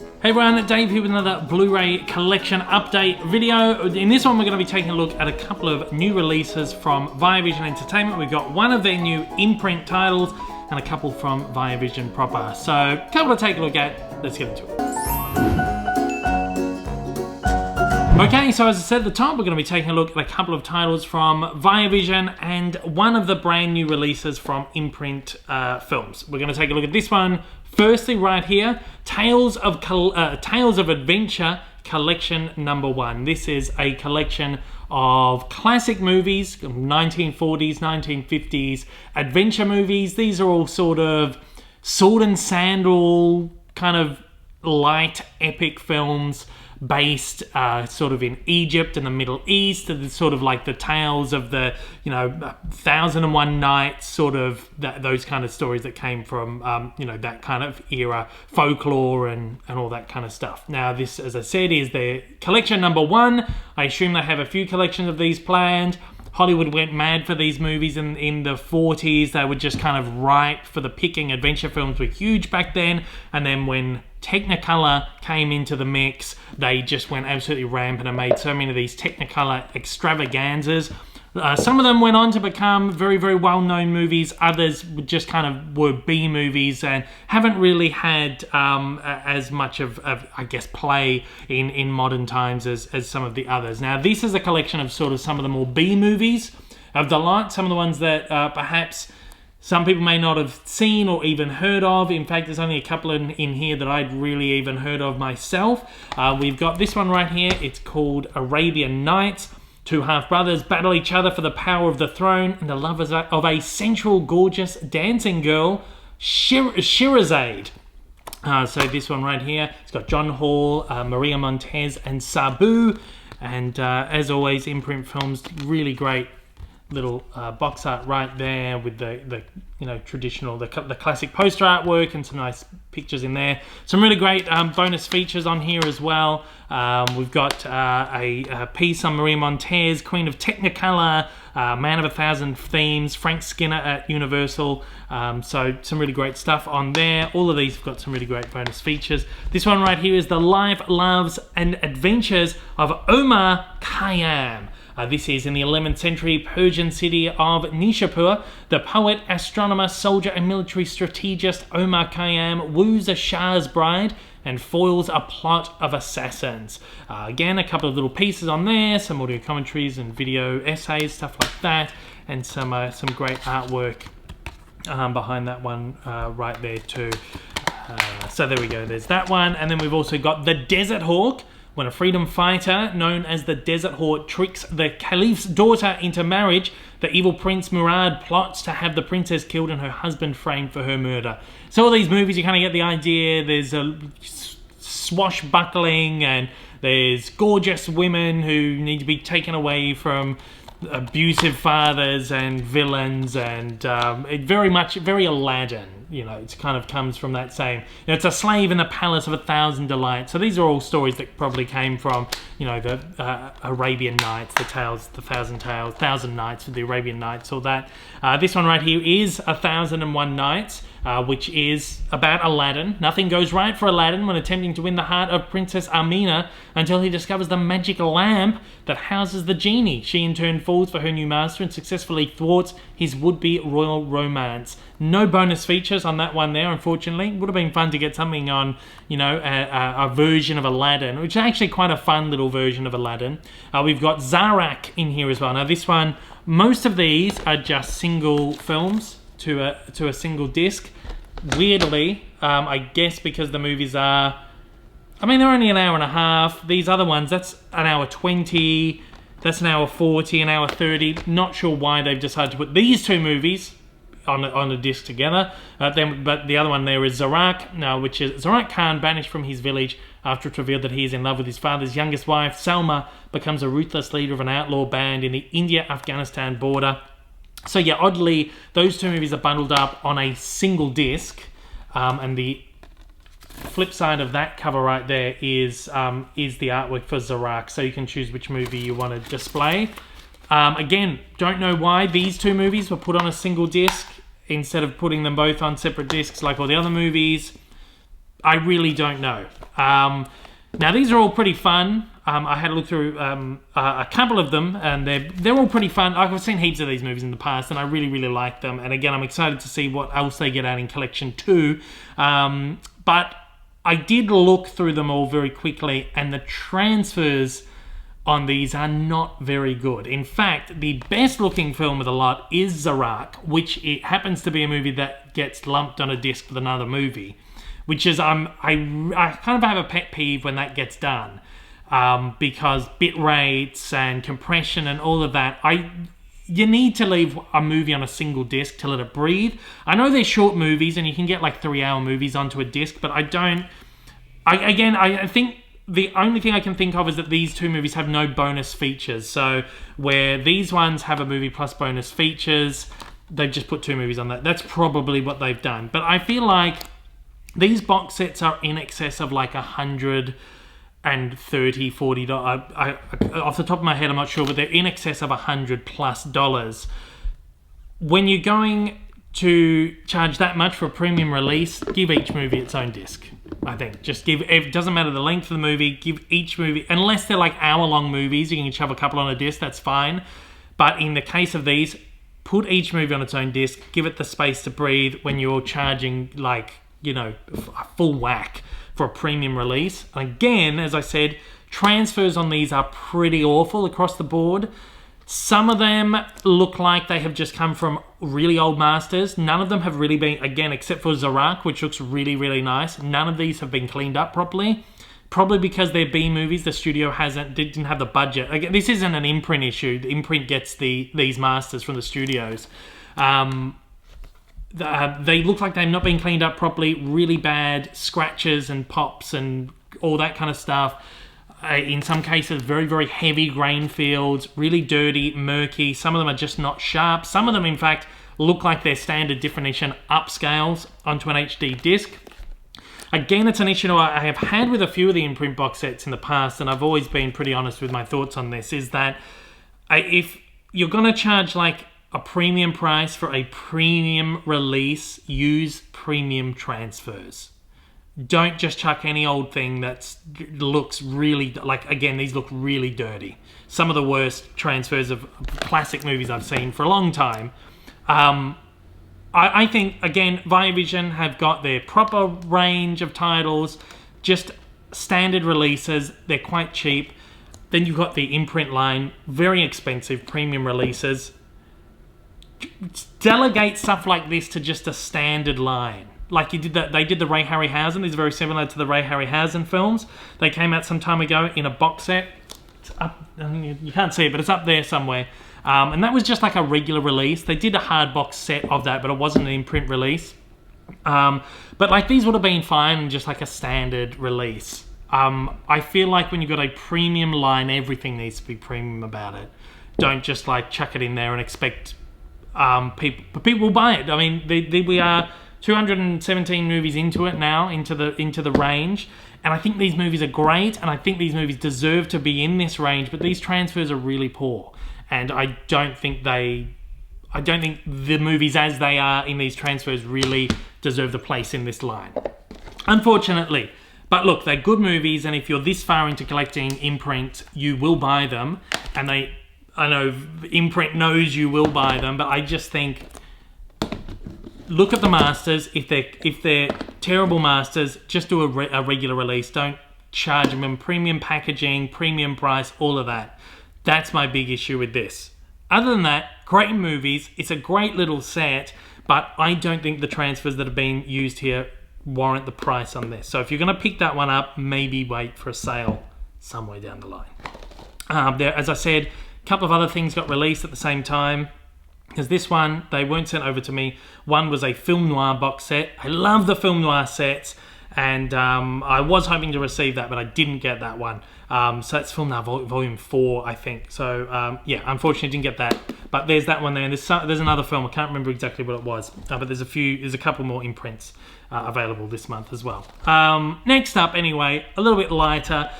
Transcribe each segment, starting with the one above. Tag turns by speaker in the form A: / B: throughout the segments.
A: Hey everyone, Dave here with another Blu-ray collection update video. In this one we're going to be taking a look at a couple of new releases from Via Vision Entertainment. We've got one of their new imprint titles and a couple from Via Vision proper. So, a couple to take a look at. Let's get into it. Okay, so as I said at the top, we're going to be taking a look at a couple of titles from Via Vision and one of the brand new releases from Imprint Films. We're going to take a look at this one. Firstly, right here, Tales of Adventure Collection number 1. This is a collection of classic movies, 1940s, 1950s adventure movies. These are all sort of sword and sandal, kind of light epic films based sort of in Egypt and the Middle East. It's sort of like the tales of the, 1001 Nights, sort of those kind of stories that came from, that kind of era, folklore and all that kind of stuff. Now this, as I said, is their collection number 1. I assume they have a few collections of these planned. Hollywood went mad for these movies in the 40s. They were just kind of ripe for the picking. Adventure films were huge back then. And then when Technicolor came into the mix, they just went absolutely rampant and made so many of these Technicolor extravaganzas. Some of them went on to become very, very well-known movies. Others just kind of were B movies and haven't really had as much of I guess, play in modern times as some of the others. Now, this is a collection of sort of some of the more B movies of the lot. Some of the ones that perhaps some people may not have seen or even heard of. In fact, there's only a couple in here that I'd really even heard of myself. We've got this one right here. It's called Arabian Nights. Two half-brothers battle each other for the power of the throne and the love of a sensual, gorgeous dancing girl, Sherazade. So this one right here, it's got John Hall, Maria Montez, and Sabu. And as always, Imprint Films, really great little box art right there with the traditional, the classic poster artwork and some nice pictures in there. Some really great bonus features on here as well. We've got a piece on Maria Montez, Queen of Technicolor, Man of 1,000 Themes, Frank Skinner at Universal. So some really great stuff on there. All of these have got some really great bonus features. This one right here is The Life, Loves and Adventures of Omar Khayyam. This is in the 11th century Persian city of Nishapur. The poet, astronomer, soldier and military strategist Omar Khayyam woos a Shah's bride and foils a plot of assassins. Again, a couple of little pieces on there, some audio commentaries and video essays, stuff like that, and some great artwork behind that one right there too. So there we go, there's that one. And then we've also got The Desert Hawk. When a freedom fighter known as the Desert Hawk tricks the Caliph's daughter into marriage, the evil Prince Murad plots to have the princess killed and her husband framed for her murder. So all these movies, you kind of get the idea. There's a swashbuckling and there's gorgeous women who need to be taken away from abusive fathers and villains, and it very Aladdin. It kind of comes from that same, it's a slave in the palace of 1,000 delights. So these are all stories that probably came from, the Arabian Nights, the tales, the 1,000 Nights of the Arabian Nights, all that. This one right here is 1,001 Nights, which is about Aladdin. Nothing goes right for Aladdin when attempting to win the heart of Princess Amina until he discovers the magic lamp that houses the genie. She in turn falls for her new master and successfully thwarts his would-be royal romance. No bonus features on that one there, unfortunately. Would have been fun to get something on, a version of Aladdin, which is actually quite a fun little version of Aladdin. We've got Zarak in here as well. Now this one, most of these are just single films to a single disc. Weirdly, I guess because the movies are, they're only an hour and a half. These other ones, that's an hour 20, that's an hour 40, an hour 30. Not sure why they've decided to put these two movies on a disc together. But the other one there is Zarak, which is Zarak Khan, banished from his village after it's revealed that he is in love with his father's youngest wife. Salma becomes a ruthless leader of an outlaw band in the India-Afghanistan border. So yeah, oddly, those two movies are bundled up on a single disc, and the flip side of that cover right there is the artwork for Zarak, so you can choose which movie you want to display. Again, don't know why these two movies were put on a single disc instead of putting them both on separate discs like all the other movies. I really don't know. Now these are all pretty fun. I had a look through a couple of them, and they're all pretty fun. I've seen heaps of these movies in the past, and I really, really like them. And again, I'm excited to see what else they get out in Collection 2. But I did look through them all very quickly, and the transfers on these are not very good. In fact, the best looking film of the lot is Zarak, which it happens to be a movie that gets lumped on a disc with another movie, which is I kind of have a pet peeve when that gets done, because bit rates and compression and all of that. You need to leave a movie on a single disc to let it breathe. I know they're short movies and you can get like 3-hour movies onto a disc, but I think the only thing I can think of is that these two movies have no bonus features. So where these ones have a movie plus bonus features, they've just put 2 movies on that. That's probably what they've done. But I feel like these box sets are in excess of like $130, $40. Off the top of my head, I'm not sure, but they're in excess of $100+. When you're going to charge that much for a premium release, give each movie its own disc. I think just give, it doesn't matter the length of the movie, give each movie, unless they're like hour-long movies, you can shove a couple on a disc, that's fine. But in the case of these, put each movie on its own disc, give it the space to breathe when you're charging like, you know, a full whack for a premium release. And again, as I said, transfers on these are pretty awful across the board. Some of them look like they have just come from really old masters. None of them have really been, again, except for Zarak, which looks really, really nice. None of these have been cleaned up properly. Probably because they're B movies, the studio didn't have the budget. Again, this isn't an Imprint issue. The Imprint gets these masters from the studios. They look like they've not been cleaned up properly. Really bad scratches and pops and all that kind of stuff. In some cases, very, very heavy grain fields, really dirty, murky. Some of them are just not sharp. Some of them, in fact, look like they're standard definition upscales onto an HD disc. Again, it's an issue I have had with a few of the Imprint box sets in the past, and I've always been pretty honest with my thoughts on this, is that if you're going to charge like a premium price for a premium release, use premium transfers. Don't just chuck any old thing that looks really, like, again, these look really dirty. Some of the worst transfers of classic movies I've seen for a long time. I think, again, Via Vision have got their proper range of titles, just standard releases. They're quite cheap. Then you've got the Imprint line, very expensive premium releases. Delegate stuff like this to just a standard line. Like they did the Ray Harryhausen. These are very similar to the Ray Harryhausen films. They came out some time ago in a box set. It's up, you can't see it, but it's up there somewhere. And that was just like a regular release. They did a hard box set of that, but it wasn't an Imprint release. But like these would have been fine, just like a standard release. I feel like when you've got a premium line, everything needs to be premium about it. Don't just like chuck it in there and expect people will buy it. I mean, we are 217 movies into it now, into the range, and I think these movies are great, and I think these movies deserve to be in this range, but these transfers are really poor, and I don't think the movies as they are in these transfers really deserve the place in this line, unfortunately. But look, they're good movies, and if you're this far into collecting Imprint, you will buy them, and I know Imprint knows you will buy them, but I just think, look at the masters. If they're terrible masters, just do a regular release. Don't charge them in premium packaging, premium price, all of that. That's my big issue with this. Other than that, great movies. It's a great little set, but I don't think the transfers that have been used here warrant the price on this. So if you're going to pick that one up, maybe wait for a sale somewhere down the line. As I said, a couple of other things got released at the same time. Because this one, they weren't sent over to me. One was a film noir box set. I love the film noir sets, and I was hoping to receive that, but I didn't get that one. So that's Film Noir Volume 4, I think. So, yeah, unfortunately didn't get that. But there's that one there, and there's another film. I can't remember exactly what it was, but there's a couple more imprints available this month as well. Next up, anyway, a little bit lighter.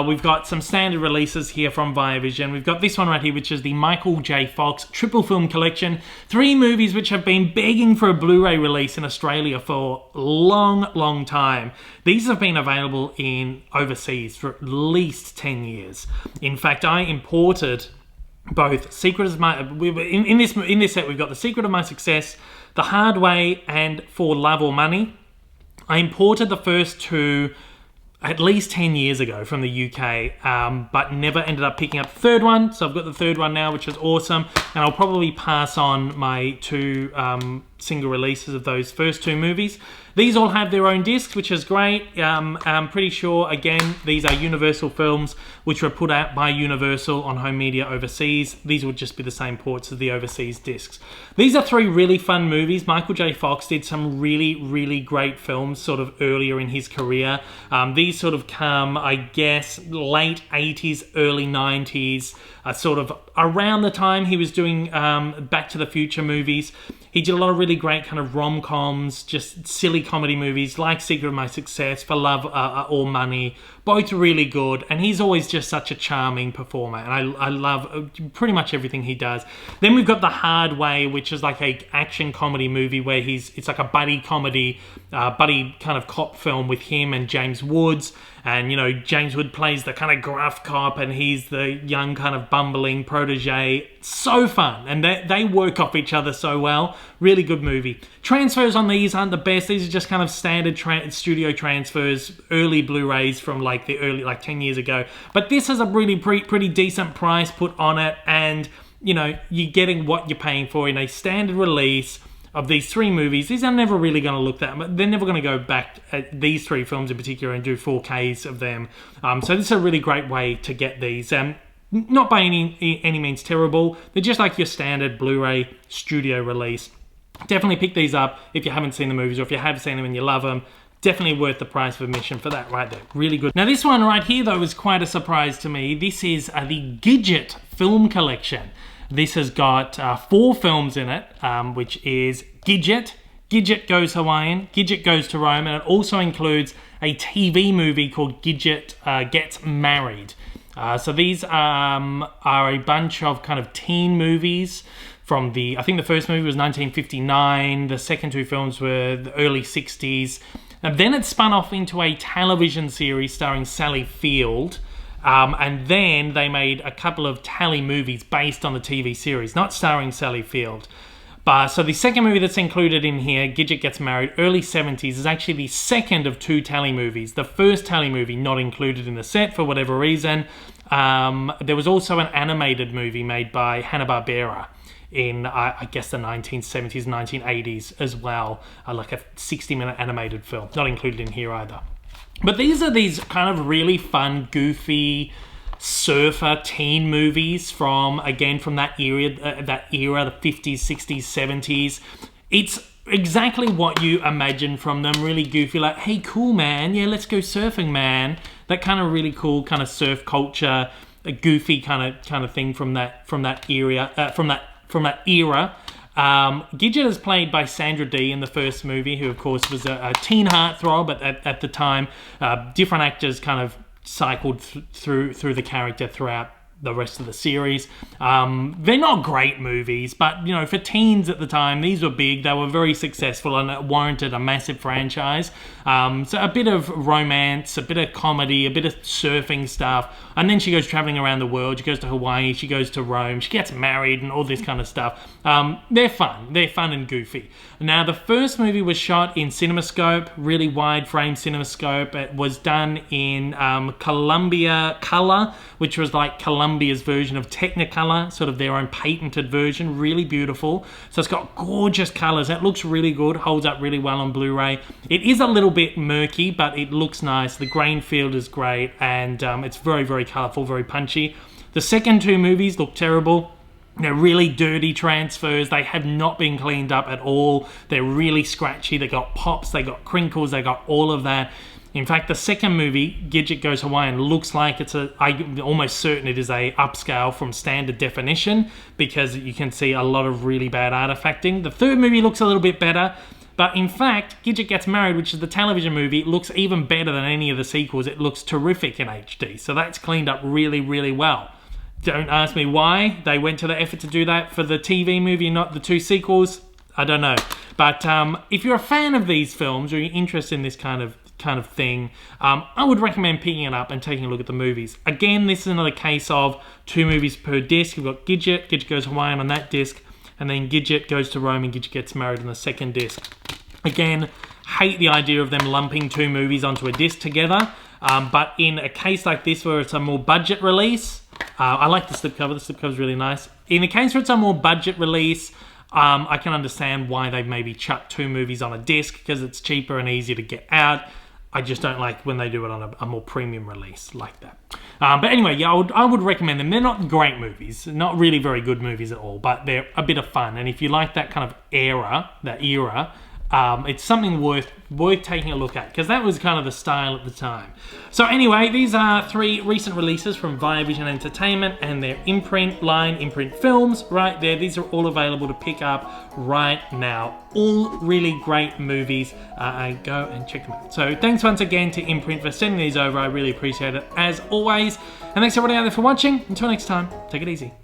A: We've got some standard releases here from Via Vision. We've got this one right here, which is the Michael J. Fox Triple Film Collection. 3 movies which have been begging for a Blu-ray release in Australia for a long time. These have been available in overseas for at least 10 years. In fact, I imported both Secret of My... In this set, we've got The Secret of My Success, The Hard Way, and For Love or Money. I imported the first 2 at least 10 years ago from the UK, but never ended up picking up the third one. So I've got the third one now, which is awesome. And I'll probably pass on my 2 single releases of those first 2 movies. These all have their own discs, which is great. I'm pretty sure, again, these are Universal films, which were put out by Universal on home media overseas. These would just be the same ports as the overseas discs. These are 3 really fun movies. Michael J. Fox did some really great films sort of earlier in his career. These sort of come, I guess, late 80s, early 90s, sort of around the time he was doing Back to the Future movies. He did a lot of really great kind of rom-coms, just silly comedy movies like Secret of My Success, For Love or Money. Both really good, and he's always just such a charming performer, and I love pretty much everything he does. Then we've got The Hard Way, which is like a action comedy movie where it's like a buddy comedy, buddy kind of cop film with him and James Woods. And, you know, James Wood plays the kind of gruff cop and he's the young kind of bumbling protege. So fun. And they work off each other so well. Really good movie. Transfers on these aren't the best. These are just kind of standard studio transfers, early Blu-rays from like the early, like 10 years ago. But this has a really pretty decent price put on it. And, you know, you're getting what you're paying for in a standard release of these 3 movies. These are never really going to look that, but they're never going to go back at these 3 films in particular and do 4Ks of them. So this is a really great way to get these. Not by any means terrible. They're just like your standard Blu-ray studio release. Definitely pick these up if you haven't seen the movies, or if you have seen them and you love them. Definitely worth the price of admission for that right there. Really good. Now this one right here though is quite a surprise to me. This is the Gidget film collection. This has got 4 films in it, which is Gidget, Gidget Goes Hawaiian, Gidget Goes to Rome, and it also includes a TV movie called Gidget Gets Married. So these are a bunch of kind of teen movies from I think the first movie was 1959, the second 2 films were the early 60s, and then it spun off into a television series starring Sally Field. And then they made a couple of tally movies based on the TV series, not starring Sally Field. But so the second movie that's included in here, Gidget Gets Married, early 70s, is actually the second of 2 tally movies. The first tally movie not included in the set for whatever reason. There was also an animated movie made by Hanna-Barbera in, I guess, the 1970s, 1980s as well. Like a 60-minute animated film, not included in here either. But these are these kind of really fun, goofy surfer teen movies from that era, the 50s, 60s, 70s. It's exactly what you imagine from them. Really goofy, like, hey, cool, man. Yeah, let's go surfing, man. That kind of really cool kind of surf culture, a goofy kind of thing from that era. Gidget is played by Sandra Dee in the first movie, who of course was a teen heartthrob at the time. Different actors kind of cycled through the character throughout the rest of the series. They're not great movies, but you know, for teens at the time, these were big. They were very successful and it warranted a massive franchise. So a bit of romance, a bit of comedy, a bit of surfing stuff, and then she goes traveling around the world. She goes to Hawaii, she goes to Rome, she gets married and all this kind of stuff. They're fun and goofy. Now, the first movie was shot in CinemaScope, really wide frame CinemaScope. It was done in Columbia Color, which was like Columbia's version of Technicolor, sort of their own patented version, really beautiful. So it's got gorgeous colors. That looks really good, holds up really well on Blu-ray. It is a little bit murky, but it looks nice. The grain field is great, and it's very, very colorful, very punchy. The second 2 movies look terrible. They're really dirty transfers. They have not been cleaned up at all. They're really scratchy. They got pops, they got crinkles, they got all of that. In fact, the second movie, Gidget Goes Hawaiian, looks like I'm almost certain it is a upscale from standard definition, because you can see a lot of really bad artifacting. The third movie looks a little bit better, But in fact, Gidget Gets Married, which is the television movie, looks even better than any of the sequels. It looks terrific in HD. So that's cleaned up really, really well. Don't ask me why they went to the effort to do that for the TV movie and not the 2 sequels. I don't know. But if you're a fan of these films or you're interested in this kind of thing, I would recommend picking it up and taking a look at the movies. Again, this is another case of 2 movies per disc. You've got Gidget Goes Hawaiian on that disc, and then Gidget Goes to Rome and Gidget Gets Married on the second disc. Again, hate the idea of them lumping 2 movies onto a disc together, but in a case like this where it's a more budget release, I like the slipcover. The slipcover is really nice. In a case where it's a more budget release, I can understand why they've maybe chucked 2 movies on a disc because it's cheaper and easier to get out. I just don't like when they do it on a more premium release like that. But anyway, yeah, I would recommend them. They're not great movies, not really very good movies at all, but they're a bit of fun. And if you like that kind of era, it's something worth taking a look at, because that was kind of the style at the time. So anyway, these are 3 recent releases from Via Vision Entertainment and their Imprint line, Imprint films, right there. These are all available to pick up right now. All really great movies. Go and check them out. So thanks once again to Imprint for sending these over. I really appreciate it, as always. And thanks everybody out there for watching. Until next time, take it easy.